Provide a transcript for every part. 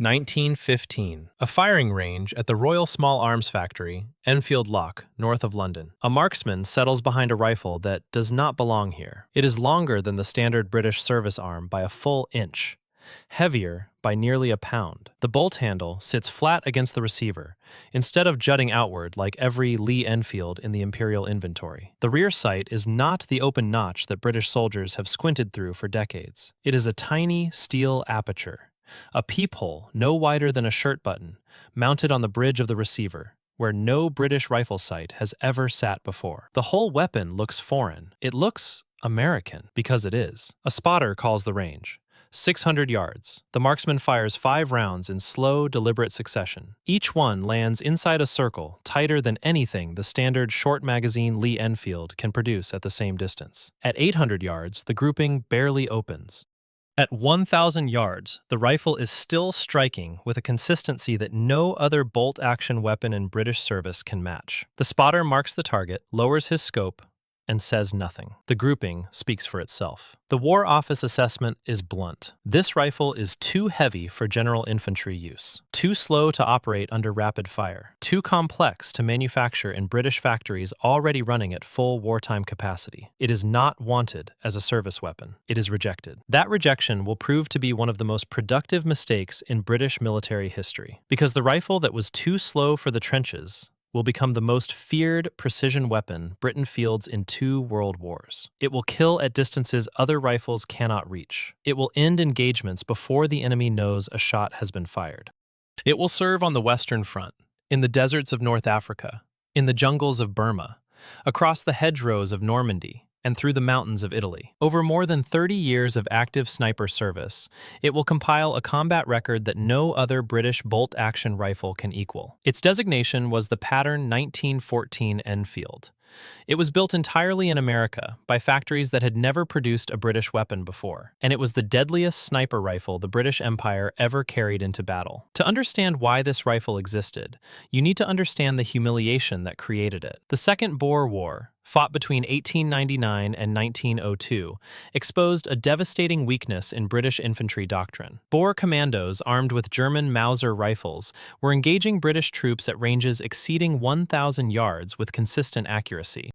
1915. A firing range at the Royal Small Arms Factory, Enfield Lock, north of London. A marksman settles behind a rifle that does not belong here. It is longer than the standard British service arm by a full inch, heavier by nearly a pound. The bolt handle sits flat against the receiver, instead of jutting outward like every Lee-Enfield in the Imperial inventory. The rear sight is not the open notch that British soldiers have squinted through for decades. It is a tiny steel aperture, a peephole no wider than a shirt button, mounted on the bridge of the receiver, where no British rifle sight has ever sat before. The whole weapon looks foreign. It looks American, because it is. A spotter calls the range. 600 yards. The marksman fires 5 rounds in slow, deliberate succession. Each one lands inside a circle tighter than anything the standard short-magazine Lee-Enfield can produce at the same distance. At 800 yards, the grouping barely opens. At 1,000 yards, the rifle is still striking with a consistency that no other bolt-action weapon in British service can match. The spotter marks the target, lowers his scope, and says nothing. The grouping speaks for itself. The War Office assessment is blunt. This rifle is too heavy for general infantry use, too slow to operate under rapid fire, too complex to manufacture in British factories already running at full wartime capacity. It is not wanted as a service weapon. It is rejected. That rejection will prove to be one of the most productive mistakes in British military history, because the rifle that was too slow for the trenches will become the most feared precision weapon Britain fields in 2 world wars. It will kill at distances other rifles cannot reach. It will end engagements before the enemy knows a shot has been fired. It will serve on the Western Front, in the deserts of North Africa, in the jungles of Burma, across the hedgerows of Normandy, and through the mountains of Italy. Over more than 30 years of active sniper service, it will compile a combat record that no other British bolt-action rifle can equal. Its designation was the Pattern 1914 Enfield. It was built entirely in America by factories that had never produced a British weapon before, and it was the deadliest sniper rifle the British Empire ever carried into battle. To understand why this rifle existed, you need to understand the humiliation that created it. The Second Boer War, fought between 1899 and 1902, exposed a devastating weakness in British infantry doctrine. Boer commandos armed with German Mauser rifles were engaging British troops at ranges exceeding 1,000 yards with consistent accuracy.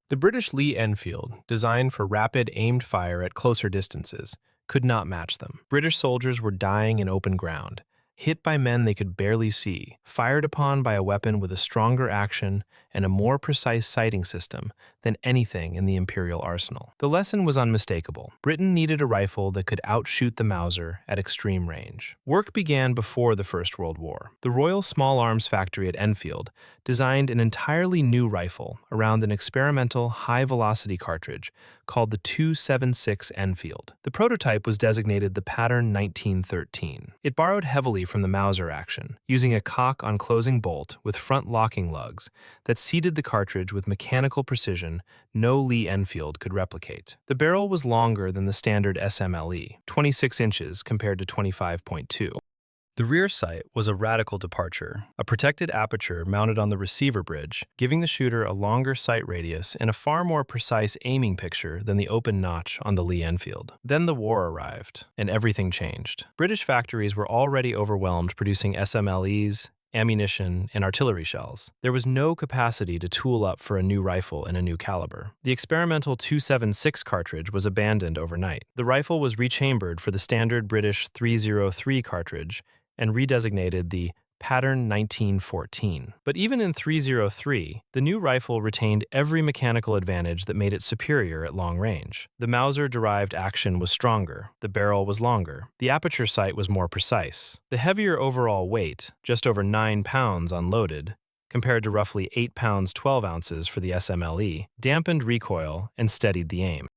The British Lee-Enfield, designed for rapid aimed fire at closer distances, could not match them. British soldiers were dying in open ground, hit by men they could barely see, fired upon by a weapon with a stronger action and a more precise sighting system than anything in the Imperial arsenal. The lesson was unmistakable. Britain needed a rifle that could outshoot the Mauser at extreme range. Work began before the First World War. The Royal Small Arms Factory at Enfield designed an entirely new rifle around an experimental high-velocity cartridge called the 276 Enfield. The prototype was designated the Pattern 1913. It borrowed heavily from the Mauser action, using a cock-on-closing bolt with front locking lugs that seated the cartridge with mechanical precision no Lee-Enfield could replicate. The barrel was longer than the standard SMLE, 26 inches compared to 25.2. The rear sight was a radical departure, a protected aperture mounted on the receiver bridge, giving the shooter a longer sight radius and a far more precise aiming picture than the open notch on the Lee-Enfield. Then the war arrived, and everything changed. British factories were already overwhelmed producing SMLEs, ammunition, and artillery shells. There was no capacity to tool up for a new rifle and a new caliber. The experimental 276 cartridge was abandoned overnight. The rifle was rechambered for the standard British 303 cartridge and redesignated the Pattern 1914. But even in 303, the new rifle retained every mechanical advantage that made it superior at long range. The Mauser-derived action was stronger, the barrel was longer, the aperture sight was more precise. The heavier overall weight, just over 9 pounds unloaded, compared to roughly 8 pounds 12 ounces for the SMLE, dampened recoil and steadied the aim.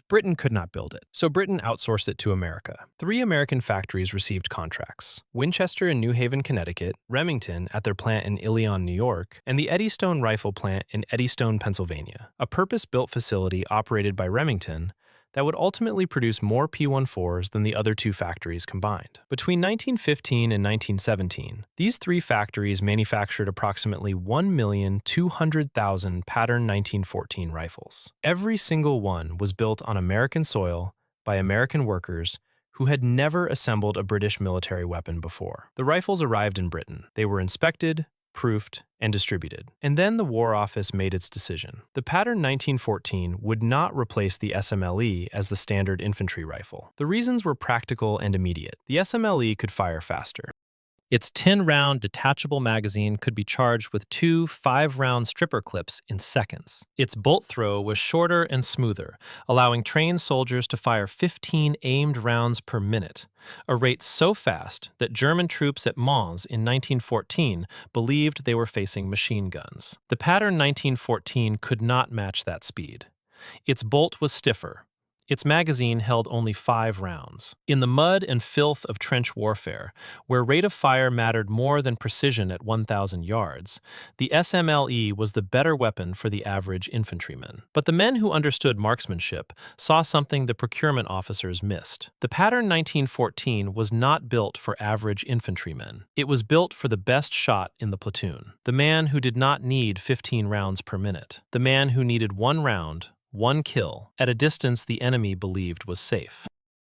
Britain could not build it, so Britain outsourced it to America. 3 American factories received contracts: Winchester in New Haven, Connecticut, Remington at their plant in Ilion, New York, and the Eddystone rifle plant in Eddystone, Pennsylvania, a purpose-built facility operated by Remington that would ultimately produce more P-14s than the other 2 factories combined. Between 1915 and 1917, these 3 factories manufactured approximately 1,200,000 Pattern 1914 rifles. Every single one was built on American soil by American workers who had never assembled a British military weapon before. The rifles arrived in Britain. They were inspected, proofed, and distributed. And then the War Office made its decision. The pattern 1914 would not replace the SMLE as the standard infantry rifle. The reasons were practical and immediate. The SMLE could fire faster. Its 10-round detachable magazine could be charged with two 5-round stripper clips in seconds. Its bolt throw was shorter and smoother, allowing trained soldiers to fire 15 aimed rounds per minute, a rate so fast that German troops at Mons in 1914 believed they were facing machine guns. The pattern 1914 could not match that speed. Its bolt was stiffer. Its magazine held only 5 rounds. In the mud and filth of trench warfare, where rate of fire mattered more than precision at 1,000 yards, the SMLE was the better weapon for the average infantryman. But the men who understood marksmanship saw something the procurement officers missed. The pattern 1914 was not built for average infantrymen. It was built for the best shot in the platoon, the man who did not need 15 rounds per minute, the man who needed 1 round, 1 kill, at a distance the enemy believed was safe.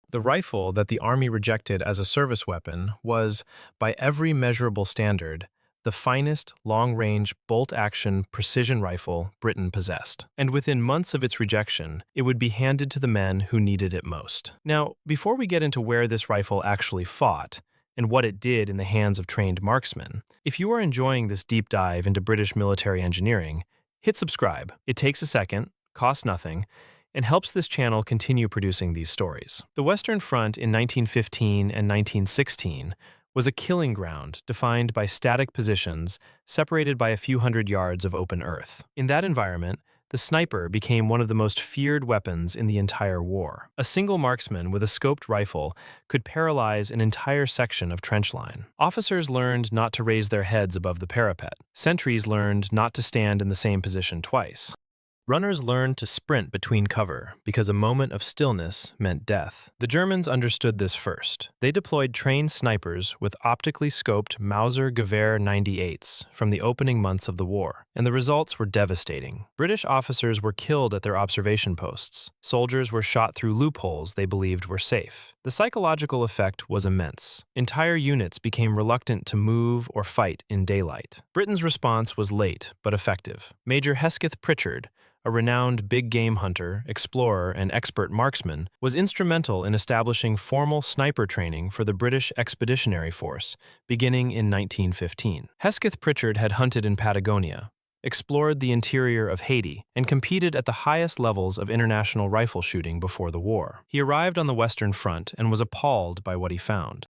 The rifle that the Army rejected as a service weapon was, by every measurable standard, the finest long-range bolt-action precision rifle Britain possessed. And within months of its rejection, it would be handed to the men who needed it most. Now, before we get into where this rifle actually fought, and what it did in the hands of trained marksmen, if you are enjoying this deep dive into British military engineering, hit subscribe. It takes a second, costs nothing, and helps this channel continue producing these stories. The Western Front in 1915 and 1916 was a killing ground defined by static positions separated by a few hundred yards of open earth. In that environment, the sniper became one of the most feared weapons in the entire war. A single marksman with a scoped rifle could paralyze an entire section of trench line. Officers learned not to raise their heads above the parapet. Sentries learned not to stand in the same position twice. Runners learned to sprint between cover because a moment of stillness meant death. The Germans understood this first. They deployed trained snipers with optically scoped Mauser Gewehr 98s from the opening months of the war, and the results were devastating. British officers were killed at their observation posts. Soldiers were shot through loopholes they believed were safe. The psychological effect was immense. Entire units became reluctant to move or fight in daylight. Britain's response was late but effective. Major Hesketh Pritchard, a renowned big-game hunter, explorer, and expert marksman, was instrumental in establishing formal sniper training for the British Expeditionary Force, beginning in 1915. Hesketh Pritchard had hunted in Patagonia, explored the interior of Haiti, and competed at the highest levels of international rifle shooting before the war. He arrived on the Western Front and was appalled by what he found.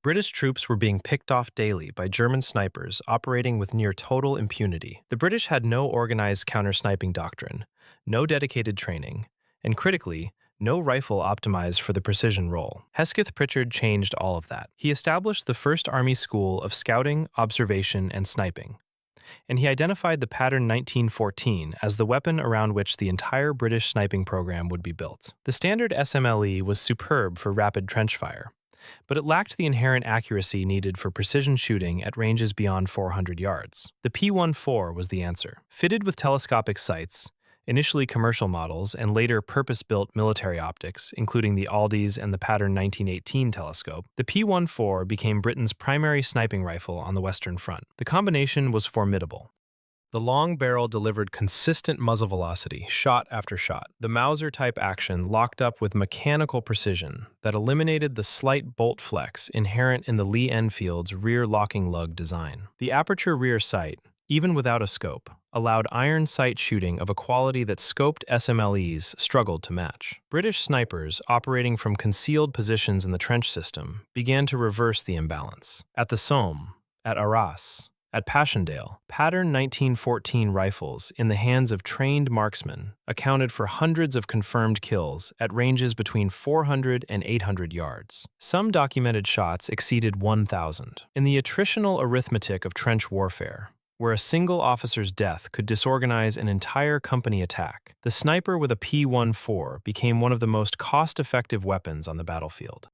British troops were being picked off daily by German snipers operating with near total impunity. The British had no organized counter-sniping doctrine, no dedicated training, and critically, no rifle optimized for the precision role. Hesketh Pritchard changed all of that. He established the first Army School of Scouting, Observation, and Sniping, and he identified the pattern 1914 as the weapon around which the entire British sniping program would be built. The standard SMLE was superb for rapid trench fire, but it lacked the inherent accuracy needed for precision shooting at ranges beyond 400 yards. The P-14 was the answer. Fitted with telescopic sights, initially commercial models and later purpose-built military optics, including the Aldi's and the pattern 1918 telescope, the P-14 became Britain's primary sniping rifle on the Western Front. The combination was formidable. The long barrel delivered consistent muzzle velocity, shot after shot. The Mauser-type action locked up with mechanical precision that eliminated the slight bolt flex inherent in the Lee-Enfield's rear locking lug design. The aperture rear sight, even without a scope, allowed iron sight shooting of a quality that scoped SMLEs struggled to match. British snipers, operating from concealed positions in the trench system, began to reverse the imbalance. At the Somme, at Arras, at Passchendaele, pattern 1914 rifles in the hands of trained marksmen accounted for hundreds of confirmed kills at ranges between 400 and 800 yards. Some documented shots exceeded 1,000. In the attritional arithmetic of trench warfare, where a single officer's death could disorganize an entire company attack, the sniper with a P-14 became one of the most cost-effective weapons on the battlefield.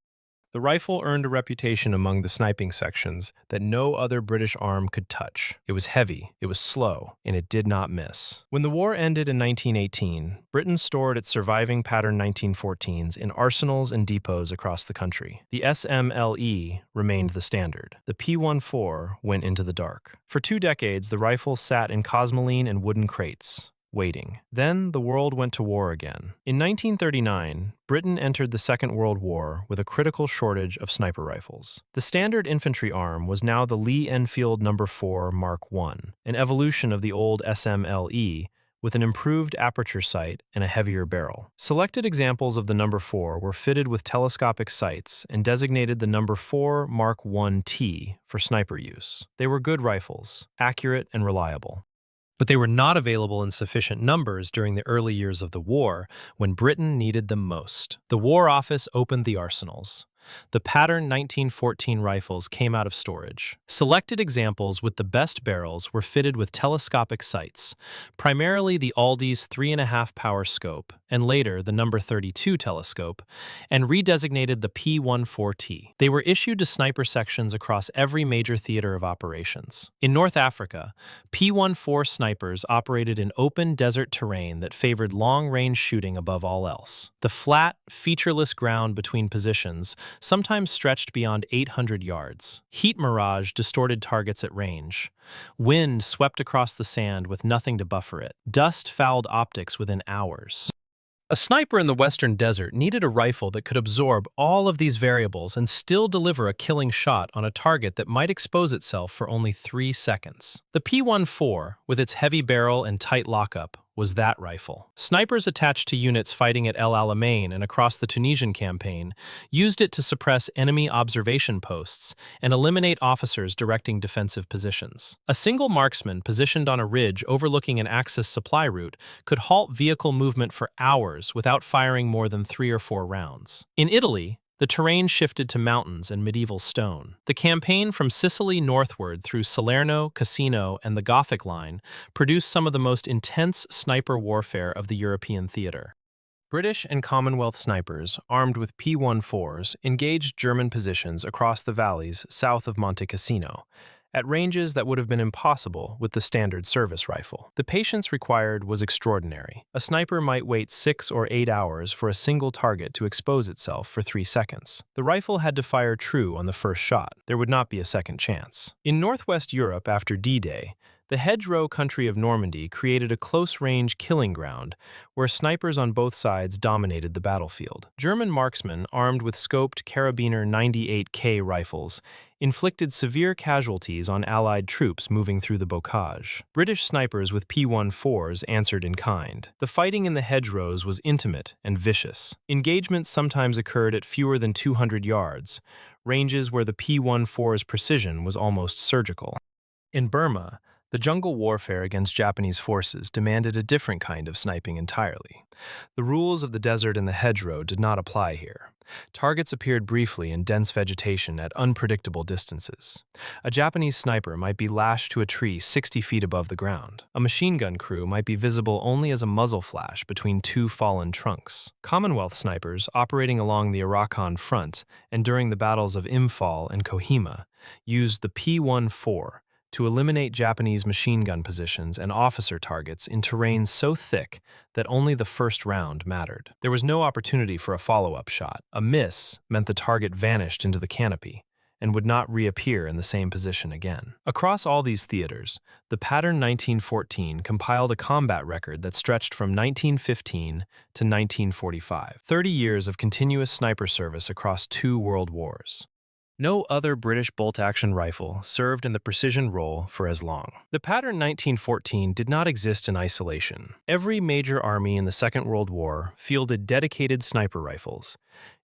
The rifle earned a reputation among the sniping sections that no other British arm could touch. It was heavy, it was slow, and it did not miss. When the war ended in 1918, Britain stored its surviving pattern 1914s in arsenals and depots across the country. The SMLE remained the standard. The P-14 went into the dark. For 2 decades, the rifle sat in cosmoline and wooden crates, waiting. Then the world went to war again. In 1939, Britain entered the Second World War with a critical shortage of sniper rifles. The standard infantry arm was now the Lee-Enfield No. 4 Mark I, an evolution of the old SMLE with an improved aperture sight and a heavier barrel. Selected examples of the No. 4 were fitted with telescopic sights and designated the No. 4 Mark I-T for sniper use. They were good rifles, accurate and reliable. But they were not available in sufficient numbers during the early years of the war, when Britain needed them most. The War Office opened the arsenals. The pattern 1914 rifles came out of storage. Selected examples with the best barrels were fitted with telescopic sights, primarily the Aldi's 3.5 power scope, and later the No. 32 telescope, and redesignated the P-14T. They were issued to sniper sections across every major theater of operations. In North Africa, P-14 snipers operated in open desert terrain that favored long-range shooting above all else. The flat, featureless ground between positions sometimes stretched beyond 800 yards. Heat mirage distorted targets at range. Wind swept across the sand with nothing to buffer it. Dust fouled optics within hours. A sniper in the western desert needed a rifle that could absorb all of these variables and still deliver a killing shot on a target that might expose itself for only 3 seconds. The P-14, with its heavy barrel and tight lockup, was that rifle. Snipers attached to units fighting at El Alamein and across the Tunisian campaign used it to suppress enemy observation posts and eliminate officers directing defensive positions. A single marksman positioned on a ridge overlooking an Axis supply route could halt vehicle movement for hours without firing more than 3 or 4 rounds. In Italy, the terrain shifted to mountains and medieval stone. The campaign from Sicily northward through Salerno, Cassino, and the Gothic Line produced some of the most intense sniper warfare of the European theater. British and Commonwealth snipers, armed with P-14s, engaged German positions across the valleys south of Monte Cassino, at ranges that would have been impossible with the standard service rifle. The patience required was extraordinary. A sniper might wait 6 or 8 hours for a single target to expose itself for 3 seconds. The rifle had to fire true on the first shot. There would not be a second chance. In Northwest Europe after D-Day, the hedgerow country of Normandy created a close-range killing ground where snipers on both sides dominated the battlefield. German marksmen, armed with scoped Carabiner 98K rifles, inflicted severe casualties on Allied troops moving through the bocage. British snipers with P-14s answered in kind. The fighting in the hedgerows was intimate and vicious. Engagements sometimes occurred at fewer than 200 yards, ranges where the P-14's precision was almost surgical. In Burma, the jungle warfare against Japanese forces demanded a different kind of sniping entirely. The rules of the desert and the hedgerow did not apply here. Targets appeared briefly in dense vegetation at unpredictable distances. A Japanese sniper might be lashed to a tree 60 feet above the ground. A machine gun crew might be visible only as a muzzle flash between 2 fallen trunks. Commonwealth snipers, operating along the Arakan front and during the battles of Imphal and Kohima, used the P-14 to eliminate Japanese machine gun positions and officer targets in terrain so thick that only the first round mattered. There was no opportunity for a follow-up shot. A miss meant the target vanished into the canopy and would not reappear in the same position again. Across all these theaters, the pattern 1914 compiled a combat record that stretched from 1915 to 1945, 30 years of continuous sniper service across 2 world wars. No other British bolt-action rifle served in the precision role for as long. The pattern 1914 did not exist in isolation. Every major army in the Second World War fielded dedicated sniper rifles,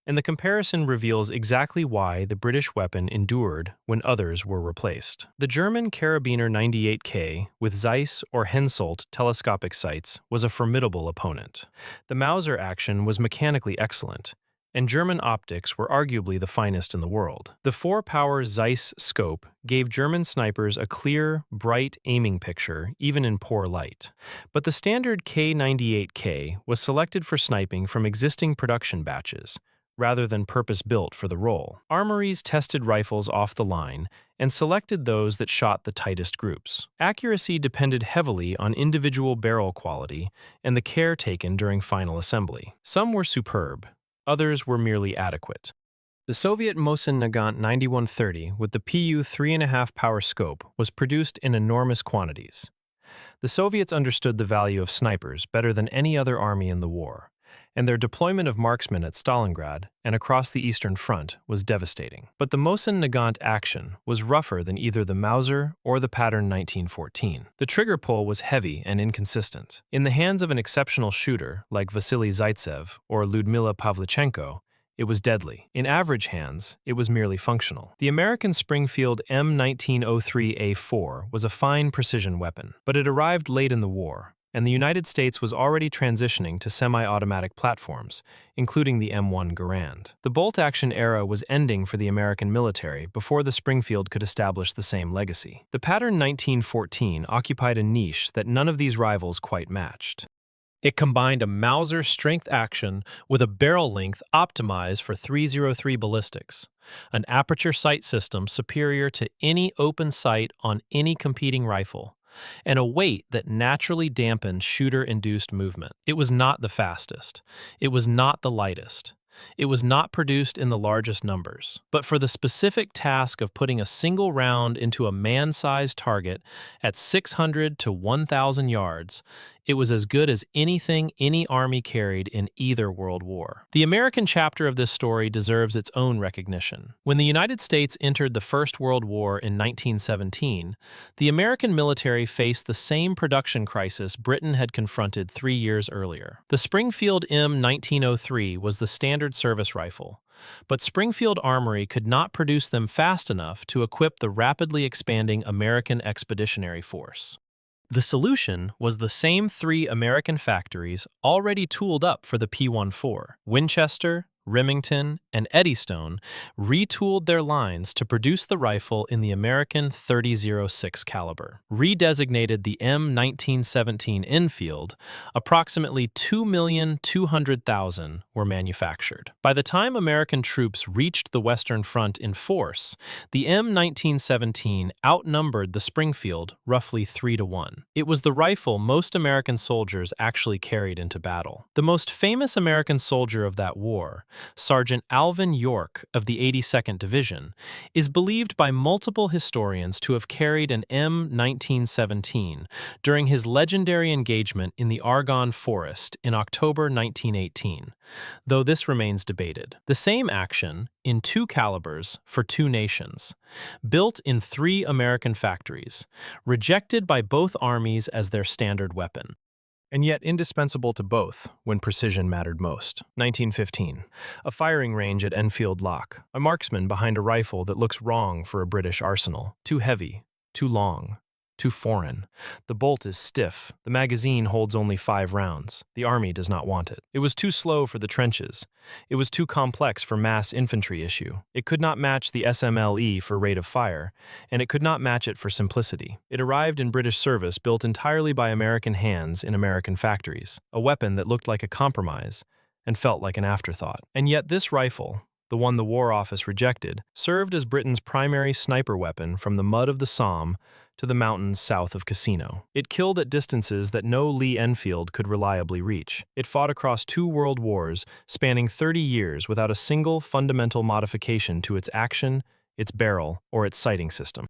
and the comparison reveals exactly why the British weapon endured when others were replaced. The German Carabiner 98K with Zeiss or Hensoldt telescopic sights was a formidable opponent. The Mauser action was mechanically excellent, and German optics were arguably the finest in the world. The 4-power Zeiss scope gave German snipers a clear, bright aiming picture even in poor light. But the standard K98K was selected for sniping from existing production batches, rather than purpose-built for the role. Armories tested rifles off the line and selected those that shot the tightest groups. Accuracy depended heavily on individual barrel quality and the care taken during final assembly. Some were superb, others were merely adequate. The Soviet Mosin Nagant 9130 with the Pu 3.5 power scope was produced in enormous quantities. The Soviets understood the value of snipers better than any other army in the war, and their deployment of marksmen at Stalingrad and across the Eastern Front was devastating. But the Mosin Nagant action was rougher than either the Mauser or the Pattern 1914. The trigger pull was heavy and inconsistent. In the hands of an exceptional shooter like Vasily Zaitsev or Lyudmila Pavlichenko, it was deadly. In average hands, it was merely functional. The American Springfield M1903A4 was a fine precision weapon, but it arrived late in the war, and the United States was already transitioning to semi-automatic platforms, including the M1 Garand. The bolt-action era was ending for the American military before the Springfield could establish the same legacy. The Pattern 1914 occupied a niche that none of these rivals quite matched. It combined a Mauser strength action with a barrel length optimized for .303 ballistics, an aperture sight system superior to any open sight on any competing rifle, and a weight that naturally dampened shooter-induced movement. It was not the fastest. It was not the lightest. It was not produced in the largest numbers, but for the specific task of putting a single round into a man-sized target at 600 to 1,000 yards, it was as good as anything any army carried in either world war. The American chapter of this story deserves its own recognition. When the United States entered the First World War in 1917, the American military faced the same production crisis Britain had confronted 3 years earlier. The Springfield M1903 was the standard service rifle, but Springfield Armory could not produce them fast enough to equip the rapidly expanding American Expeditionary Force. The solution was the same 3 American factories already tooled up for the P-14. Winchester, Remington, and Eddystone retooled their lines to produce the rifle in the American .30-06 caliber. Redesignated the M1917 Enfield, approximately 2,200,000 were manufactured. By the time American troops reached the Western Front in force, the M1917 outnumbered the Springfield roughly 3-1. It was the rifle most American soldiers actually carried into battle. The most famous American soldier of that war, Sergeant Alvin York of the 82nd Division, is believed by multiple historians to have carried an M1917 during his legendary engagement in the Argonne Forest in October 1918, though this remains debated. The same action, in 2 calibers for 2 nations, built in 3 American factories, rejected by both armies as their standard weapon, and yet indispensable to both when precision mattered most. 1915. A firing range at Enfield Lock. A marksman behind a rifle that looks wrong for a British arsenal. Too heavy, too long, too foreign. The bolt is stiff. The magazine holds only 5 rounds. The army does not want it. It was too slow for the trenches. It was too complex for mass infantry issue. It could not match the SMLE for rate of fire, and it could not match it for simplicity. It arrived in British service built entirely by American hands in American factories, a weapon that looked like a compromise and felt like an afterthought. And yet this rifle, the one the War Office rejected, served as Britain's primary sniper weapon from the mud of the Somme to the mountains south of Cassino. It killed at distances that no Lee-Enfield could reliably reach. It fought across 2 world wars, spanning 30 years without a single fundamental modification to its action, its barrel, or its sighting system.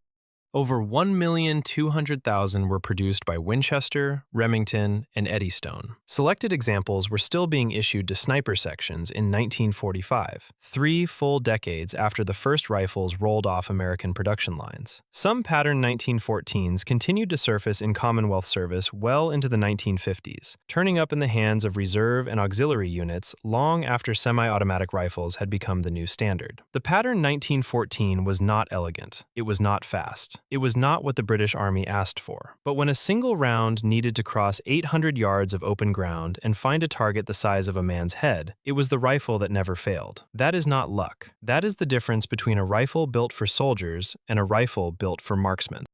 Over 1,200,000 were produced by Winchester, Remington, and Eddystone. Selected examples were still being issued to sniper sections in 1945, 3 full decades after the first rifles rolled off American production lines. Some Pattern 1914s continued to surface in Commonwealth service well into the 1950s, turning up in the hands of reserve and auxiliary units long after semi-automatic rifles had become the new standard. The Pattern 1914 was not elegant. It was not fast. It was not what the British Army asked for. But when a single round needed to cross 800 yards of open ground and find a target the size of a man's head, it was the rifle that never failed. That is not luck. That is the difference between a rifle built for soldiers and a rifle built for marksmen.